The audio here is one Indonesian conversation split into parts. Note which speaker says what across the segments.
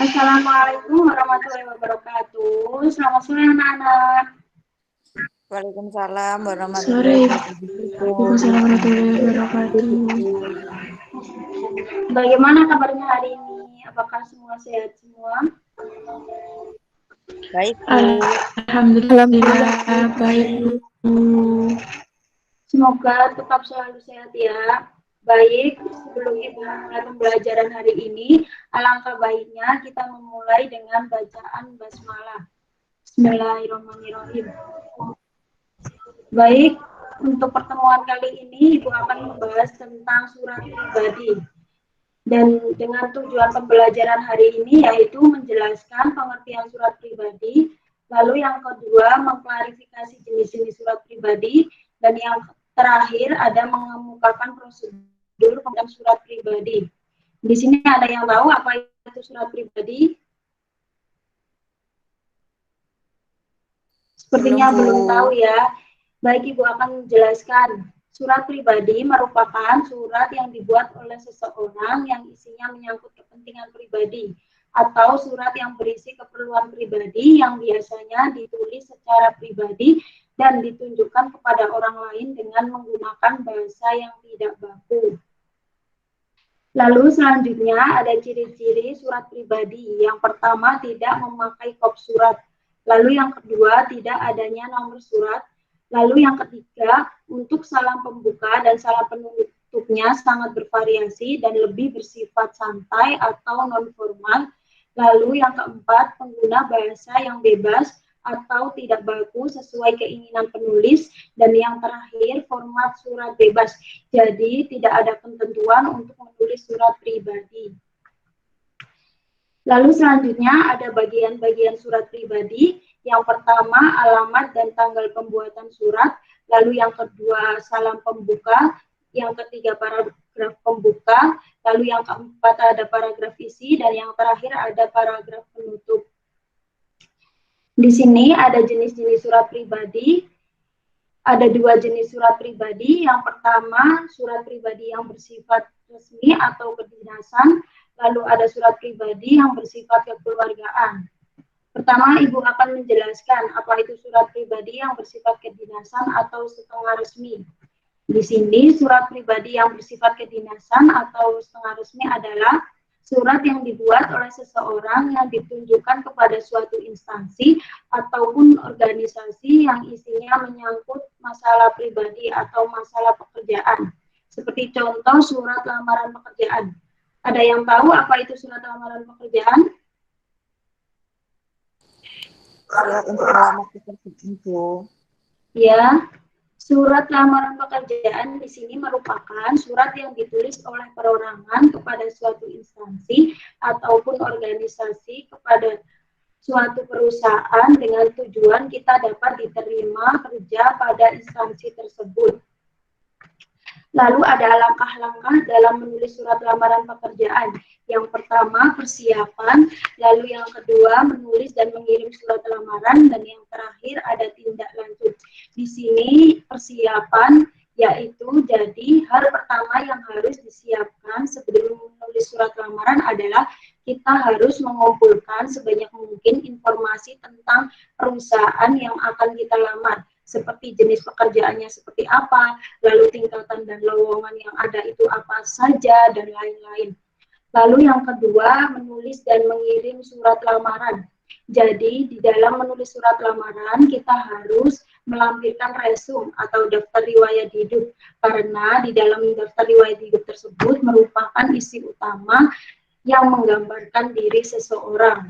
Speaker 1: Assalamualaikum warahmatullahi wabarakatuh. Selamat sore anak-anak.
Speaker 2: Waalaikumsalam
Speaker 3: Sore,
Speaker 2: warahmatullahi wabarakatuh.
Speaker 3: Waalaikumsalam warahmatullahi wabarakatuh.
Speaker 1: Bagaimana kabarnya hari ini? Apakah semua sehat semua?
Speaker 2: Baik, Bu.
Speaker 3: Alhamdulillah, baik Bu.
Speaker 1: Semoga tetap selalu sehat ya. Baik, sebelum Ibu memulai pembelajaran hari ini, alangkah baiknya kita memulai dengan bacaan basmalah. Bismillahirrahmanirrahim. Baik, untuk pertemuan kali ini Ibu akan membahas tentang surat pribadi. Dan dengan tujuan pembelajaran hari ini yaitu menjelaskan pengertian surat pribadi, lalu yang kedua mengklarifikasi jenis-jenis surat pribadi, dan yang terakhir ada mengemukakan prosedur pembacaan surat pribadi. Di sini ada yang tahu apa itu surat pribadi? Sepertinya belum tahu ya. Baik, Ibu akan menjelaskan. Surat pribadi merupakan surat yang dibuat oleh seseorang yang isinya menyangkut kepentingan pribadi atau surat yang berisi keperluan pribadi yang biasanya ditulis secara pribadi dan ditunjukkan kepada orang lain dengan menggunakan bahasa yang tidak baku. Lalu selanjutnya ada ciri-ciri surat pribadi. Yang pertama, tidak memakai kop surat. Lalu yang kedua, tidak adanya nomor surat. Lalu yang ketiga, untuk salam pembuka dan salam penutupnya sangat bervariasi dan lebih bersifat santai atau non-formal. Lalu yang keempat, pengguna bahasa yang bebas atau tidak baku sesuai keinginan penulis. Dan yang terakhir, format surat bebas. Jadi tidak ada ketentuan untuk menulis surat pribadi. Lalu selanjutnya ada bagian-bagian surat pribadi. Yang pertama, alamat dan tanggal pembuatan surat. Lalu yang kedua, salam pembuka. Yang ketiga, paragraf pembuka. Lalu yang keempat, ada paragraf isi. Dan yang terakhir, ada paragraf penutup. Di sini ada jenis-jenis surat pribadi. Ada dua jenis surat pribadi. Yang pertama, surat pribadi yang bersifat resmi atau kedinasan. Lalu ada surat pribadi yang bersifat kekeluargaan. Pertama, Ibu akan menjelaskan apa itu surat pribadi yang bersifat kedinasan atau setengah resmi. Di sini, surat pribadi yang bersifat kedinasan atau setengah resmi adalah surat yang dibuat oleh seseorang yang ditunjukkan kepada suatu instansi ataupun organisasi yang isinya menyangkut masalah pribadi atau masalah pekerjaan. Seperti contoh surat lamaran pekerjaan. Ada yang tahu apa itu surat lamaran pekerjaan?
Speaker 2: Surat untuk melamar pekerjaan, Bu.
Speaker 1: Ya, surat lamaran pekerjaan di sini merupakan surat yang ditulis oleh perorangan kepada suatu instansi ataupun organisasi kepada suatu perusahaan dengan tujuan kita dapat diterima kerja pada instansi tersebut. Lalu ada langkah-langkah dalam menulis surat lamaran pekerjaan. Yang pertama, persiapan. Lalu yang kedua, menulis dan mengirim surat lamaran. Dan yang terakhir, ada tindak lanjut. Di sini persiapan, yaitu jadi hal pertama yang harus disiapkan sebelum menulis surat lamaran adalah kita harus mengumpulkan sebanyak mungkin informasi tentang perusahaan yang akan kita lamar. Seperti jenis pekerjaannya seperti apa, lalu tingkatan dan lowongan yang ada itu apa saja, dan lain-lain. Lalu yang kedua, menulis dan mengirim surat lamaran. Jadi, di dalam menulis surat lamaran, kita harus melampirkan resum atau daftar riwayat hidup. Karena di dalam daftar riwayat hidup tersebut merupakan isi utama yang menggambarkan diri seseorang.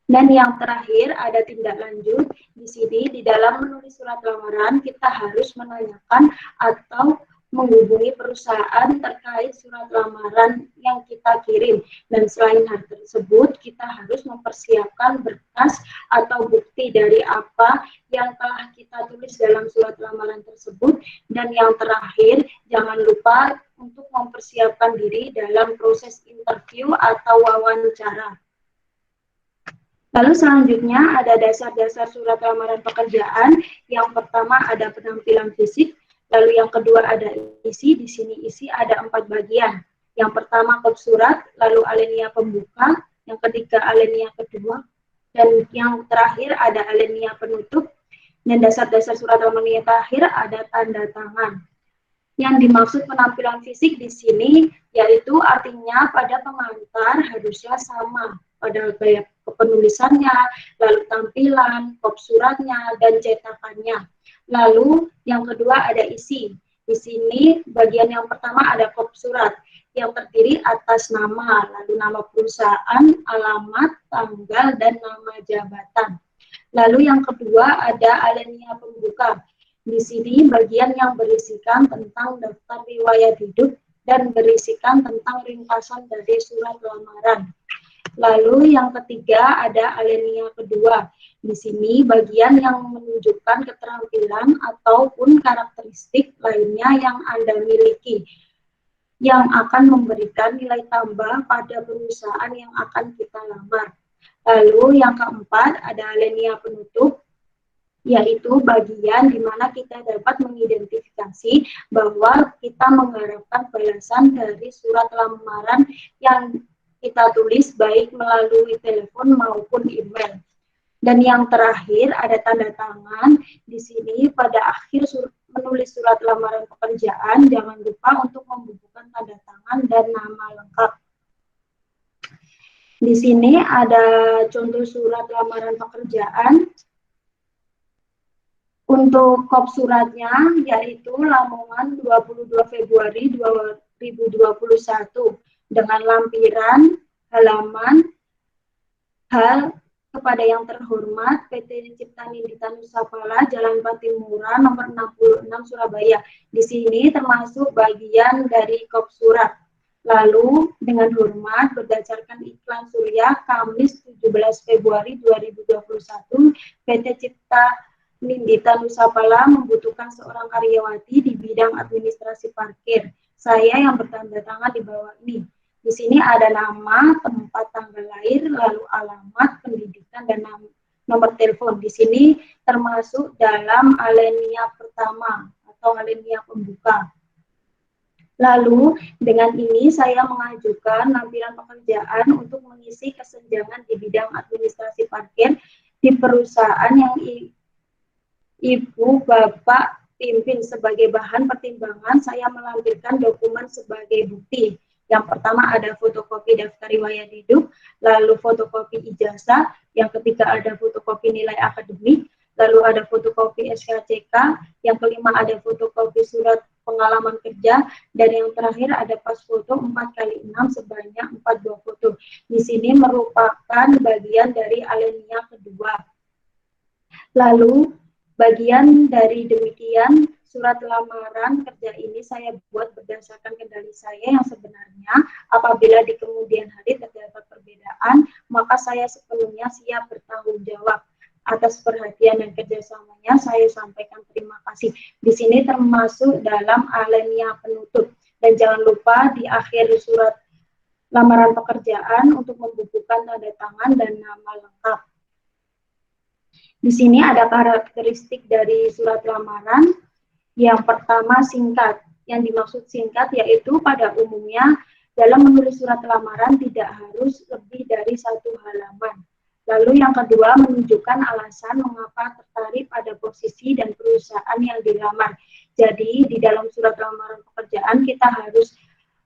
Speaker 1: Dan yang terakhir ada tindak lanjut. Di sini di dalam menulis surat lamaran kita harus menanyakan atau menghubungi perusahaan terkait surat lamaran yang kita kirim. Dan selain hal tersebut kita harus mempersiapkan berkas atau bukti dari apa yang telah kita tulis dalam surat lamaran tersebut. Dan yang terakhir jangan lupa untuk mempersiapkan diri dalam proses interview atau wawancara. Lalu selanjutnya ada dasar-dasar surat lamaran pekerjaan. Yang pertama ada penampilan fisik, lalu yang kedua ada isi. Di sini isi ada 4 bagian. Yang pertama kop surat, lalu alinea pembuka, yang ketiga alinea kedua, dan yang terakhir ada alinea penutup. Dan dasar-dasar surat lamaran yang terakhir ada tanda tangan. Yang dimaksud penampilan fisik di sini yaitu artinya pada pengantar harusnya sama pada gaya kepenulisannya, lalu tampilan, kop suratnya, dan cetakannya. Lalu yang kedua ada isi. Di sini bagian yang pertama ada kop surat yang terdiri atas nama, lalu nama perusahaan, alamat, tanggal, dan nama jabatan. Lalu yang kedua ada alinea pembuka. Di sini bagian yang berisikan tentang daftar riwayat hidup dan berisikan tentang ringkasan dari surat lamaran. Lalu yang ketiga ada alinea kedua. Di sini bagian yang menunjukkan keterampilan ataupun karakteristik lainnya yang Anda miliki, yang akan memberikan nilai tambah pada perusahaan yang akan kita lamar. Lalu yang keempat ada alinea penutup, yaitu bagian di mana kita dapat mengidentifikasi bahwa kita mengharapkan balasan dari surat lamaran yang kita tulis baik melalui telepon maupun email. Dan yang terakhir ada tanda tangan. Di sini pada akhir menulis surat lamaran pekerjaan jangan lupa untuk membubuhkan tanda tangan dan nama lengkap. Di sini ada contoh surat lamaran pekerjaan. Untuk kop suratnya yaitu Lamongan 22 Februari 2021 dengan lampiran, halaman, hal kepada yang terhormat PT Cipta Nindita Nusapala Jalan Patimura nomor 66 Surabaya. Di sini termasuk bagian dari kop surat. Lalu dengan hormat berdasarkan iklan Surya Kamis 17 Februari 2021 PT Cipta Nindita Nusapala membutuhkan seorang karyawati di bidang administrasi parkir. Saya yang bertanda tangan di bawah ini. Di sini ada nama, tempat tanggal lahir, lalu alamat, pendidikan, dan nomor telepon. Di sini termasuk dalam alinea pertama atau alinea pembuka. Lalu dengan ini saya mengajukan lampiran pekerjaan untuk mengisi kesenjangan di bidang administrasi parkir di perusahaan yang Ibu Bapak pimpin. Sebagai bahan pertimbangan saya melampirkan dokumen sebagai bukti. Yang pertama ada fotokopi daftar riwayat hidup, lalu fotokopi ijazah, yang ketiga ada fotokopi nilai akademik, lalu ada fotokopi SKCK, yang kelima ada fotokopi surat pengalaman kerja, dan yang terakhir ada pas foto 4x6 sebanyak 4 buah foto. Di sini merupakan bagian dari alinea kedua. Lalu bagian dari demikian surat lamaran kerja ini saya buat berdasarkan kendali saya yang sebenarnya. Apabila di kemudian hari terdapat perbedaan, maka saya sepenuhnya siap bertanggung jawab. Atas perhatian dan kerjasamanya saya sampaikan terima kasih. Di sini termasuk dalam alinea penutup. Dan jangan lupa di akhir surat lamaran pekerjaan untuk membubuhkan tanda tangan dan nama lengkap. Di sini ada karakteristik dari surat lamaran. Yang pertama singkat. Yang dimaksud singkat yaitu pada umumnya dalam menulis surat lamaran tidak harus lebih dari 1 halaman. Lalu yang kedua menunjukkan alasan mengapa tertarik pada posisi dan perusahaan yang dilamar. Jadi di dalam surat lamaran pekerjaan kita harus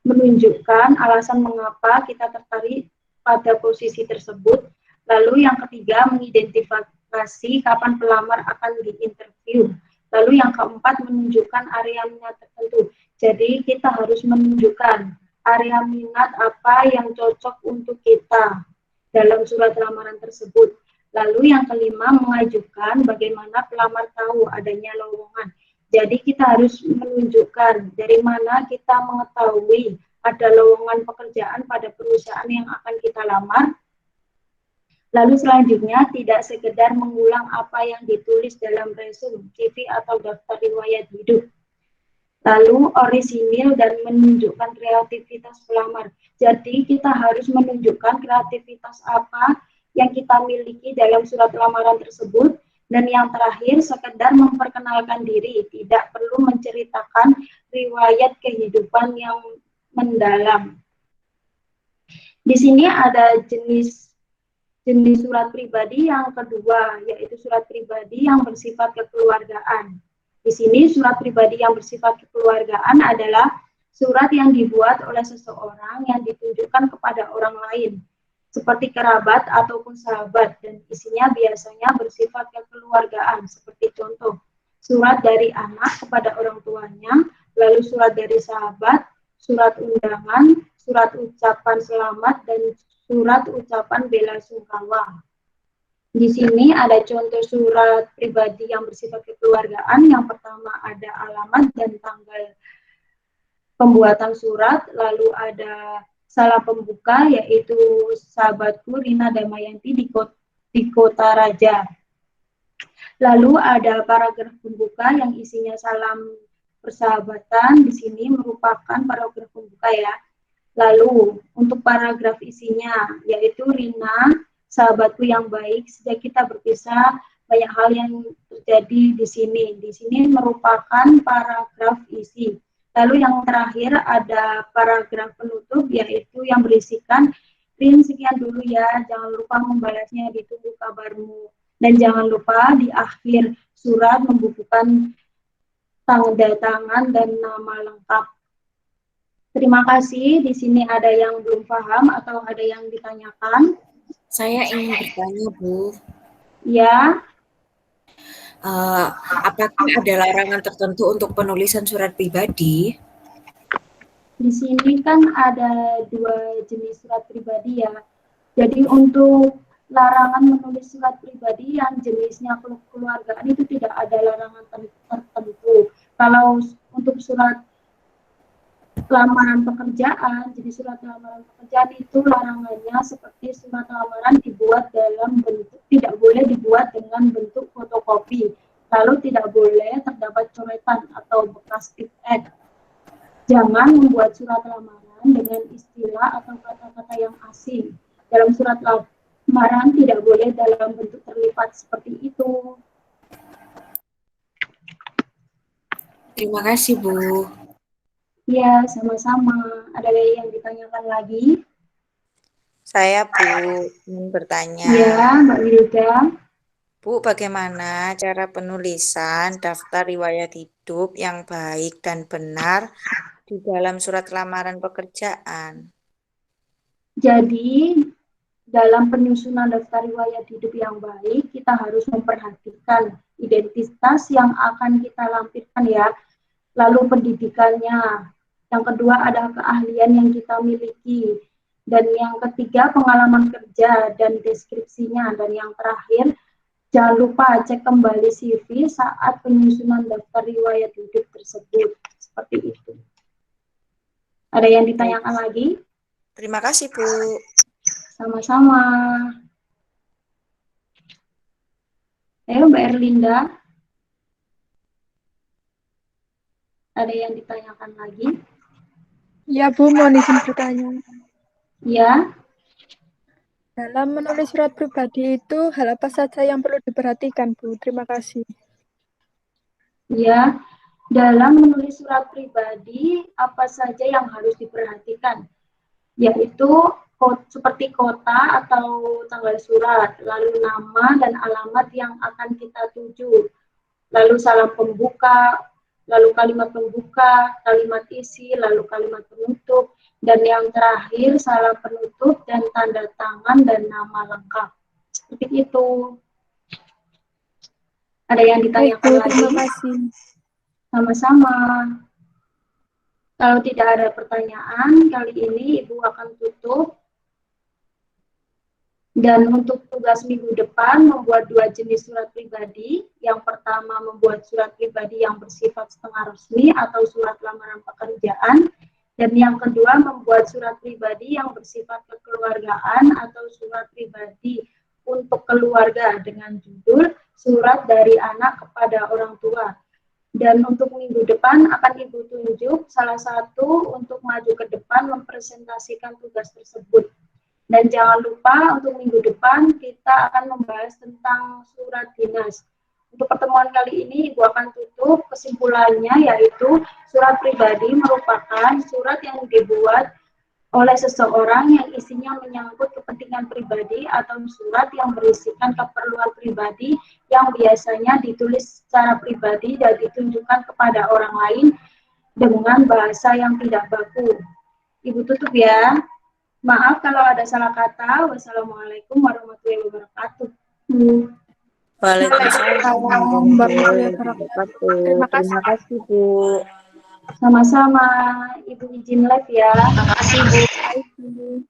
Speaker 1: menunjukkan alasan mengapa kita tertarik pada posisi tersebut. Lalu yang ketiga mengidentifikasi kapan pelamar akan diinterview. Lalu yang keempat menunjukkan area minat tertentu. Jadi kita harus menunjukkan area minat apa yang cocok untuk kita dalam surat lamaran tersebut. Lalu yang kelima mengajukan bagaimana pelamar tahu adanya lowongan. Jadi kita harus menunjukkan dari mana kita mengetahui ada lowongan pekerjaan pada perusahaan yang akan kita lamar. Lalu selanjutnya tidak sekedar mengulang apa yang ditulis dalam resume, CV atau daftar riwayat hidup. Lalu orisinil dan menunjukkan kreativitas pelamar. Jadi kita harus menunjukkan kreativitas apa yang kita miliki dalam surat lamaran tersebut. Dan yang terakhir sekedar memperkenalkan diri, tidak perlu menceritakan riwayat kehidupan yang mendalam. Di sini ada jenis surat pribadi yang kedua, yaitu surat pribadi yang bersifat kekeluargaan. Di sini surat pribadi yang bersifat kekeluargaan adalah surat yang dibuat oleh seseorang yang ditujukan kepada orang lain, seperti kerabat ataupun sahabat, dan isinya biasanya bersifat kekeluargaan, seperti contoh, surat dari anak kepada orang tuanya, lalu surat dari sahabat, surat undangan, surat ucapan selamat, dan surat ucapan bela sungkawa. Di sini ada contoh surat pribadi yang bersifat kekeluargaan. Yang pertama ada alamat dan tanggal pembuatan surat, lalu ada salah pembuka, yaitu sahabatku Rina Damayanti di Kota Raja. Lalu ada paragraf pembuka yang isinya salam persahabatan. Di sini merupakan paragraf pembuka ya. Lalu untuk paragraf isinya, yaitu Rina, sahabatku yang baik, sejak kita berpisah banyak hal yang terjadi di sini. Di sini merupakan paragraf isi. Lalu yang terakhir ada paragraf penutup, yaitu yang berisikan, Rin sekian dulu ya, jangan lupa membalasnya, ditunggu kabarmu. Dan jangan lupa di akhir surat membubuhkan tanda tangan dan nama lengkap. Terima kasih. Di sini ada yang belum paham atau ada yang ditanyakan?
Speaker 4: Saya ingin bertanya, Bu.
Speaker 1: Ya.
Speaker 4: Apakah ada larangan tertentu untuk penulisan surat pribadi?
Speaker 1: Di sini kan ada dua jenis surat pribadi ya. Jadi untuk larangan menulis surat pribadi yang jenisnya kekeluargaan itu tidak ada larangan tertentu. Kalau untuk surat lamaran pekerjaan, jadi surat lamaran pekerjaan itu larangannya seperti surat lamaran dibuat dalam bentuk, tidak boleh dibuat dengan bentuk fotokopi, lalu tidak boleh terdapat coretan atau bekas tip X. Jangan membuat surat lamaran dengan istilah atau kata-kata yang asing. Dalam surat lamaran tidak boleh dalam bentuk terlipat seperti itu.
Speaker 4: Terima kasih, Bu.
Speaker 1: Ya, sama-sama. Ada yang ditanyakan lagi?
Speaker 2: Saya, Bu, ingin bertanya.
Speaker 1: Ya, Mbak Wilda.
Speaker 2: Bu, bagaimana cara penulisan daftar riwayat hidup yang baik dan benar di dalam surat lamaran pekerjaan?
Speaker 1: Jadi, dalam penyusunan daftar riwayat hidup yang baik, kita harus memperhatikan identitas yang akan kita lampirkan ya, lalu pendidikannya. Yang kedua ada keahlian yang kita miliki. Dan yang ketiga pengalaman kerja dan deskripsinya. Dan yang terakhir, jangan lupa cek kembali CV saat penyusunan daftar riwayat hidup tersebut. Seperti itu. Ada yang ditanyakan lagi?
Speaker 2: Terima kasih, Bu.
Speaker 1: Sama-sama. Ayo Mbak Erlinda. Ada yang ditanyakan lagi?
Speaker 3: Ya Bu, mohon izin bertanya.
Speaker 1: Ya.
Speaker 3: Dalam menulis surat pribadi itu, hal apa saja yang perlu diperhatikan Bu? Terima kasih.
Speaker 1: Ya, dalam menulis surat pribadi, apa saja yang harus diperhatikan? Yaitu seperti kota atau tanggal surat, lalu nama dan alamat yang akan kita tuju, lalu salam pembuka, lalu kalimat pembuka, kalimat isi, lalu kalimat penutup, dan yang terakhir salam penutup dan tanda tangan dan nama lengkap. Seperti itu. Ada yang ditanyakan lagi?
Speaker 3: Terima kasih.
Speaker 1: Sama-sama. Kalau tidak ada pertanyaan, kali ini Ibu akan tutup. Dan untuk tugas minggu depan, membuat dua jenis surat pribadi. Yang pertama, membuat surat pribadi yang bersifat setengah resmi atau surat lamaran pekerjaan. Dan yang kedua, membuat surat pribadi yang bersifat kekeluargaan atau surat pribadi untuk keluarga dengan judul Surat dari Anak kepada Orang Tua. Dan untuk minggu depan akan Ibu tunjuk salah satu untuk maju ke depan mempresentasikan tugas tersebut. Dan jangan lupa untuk minggu depan kita akan membahas tentang surat dinas. Untuk pertemuan kali ini Ibu akan tutup kesimpulannya, yaitu surat pribadi merupakan surat yang dibuat oleh seseorang yang isinya menyangkut kepentingan pribadi atau surat yang berisikan keperluan pribadi yang biasanya ditulis secara pribadi dan ditunjukkan kepada orang lain dengan bahasa yang tidak baku. Ibu tutup ya. Maaf kalau ada salah kata. Wassalamualaikum warahmatullahi wabarakatuh.
Speaker 2: Waalaikumsalam warahmatullahi wabarakatuh.
Speaker 3: Terima
Speaker 2: Terima kasih, Bu.
Speaker 1: Sama-sama. Ibu izin live ya.
Speaker 3: kasih Bu.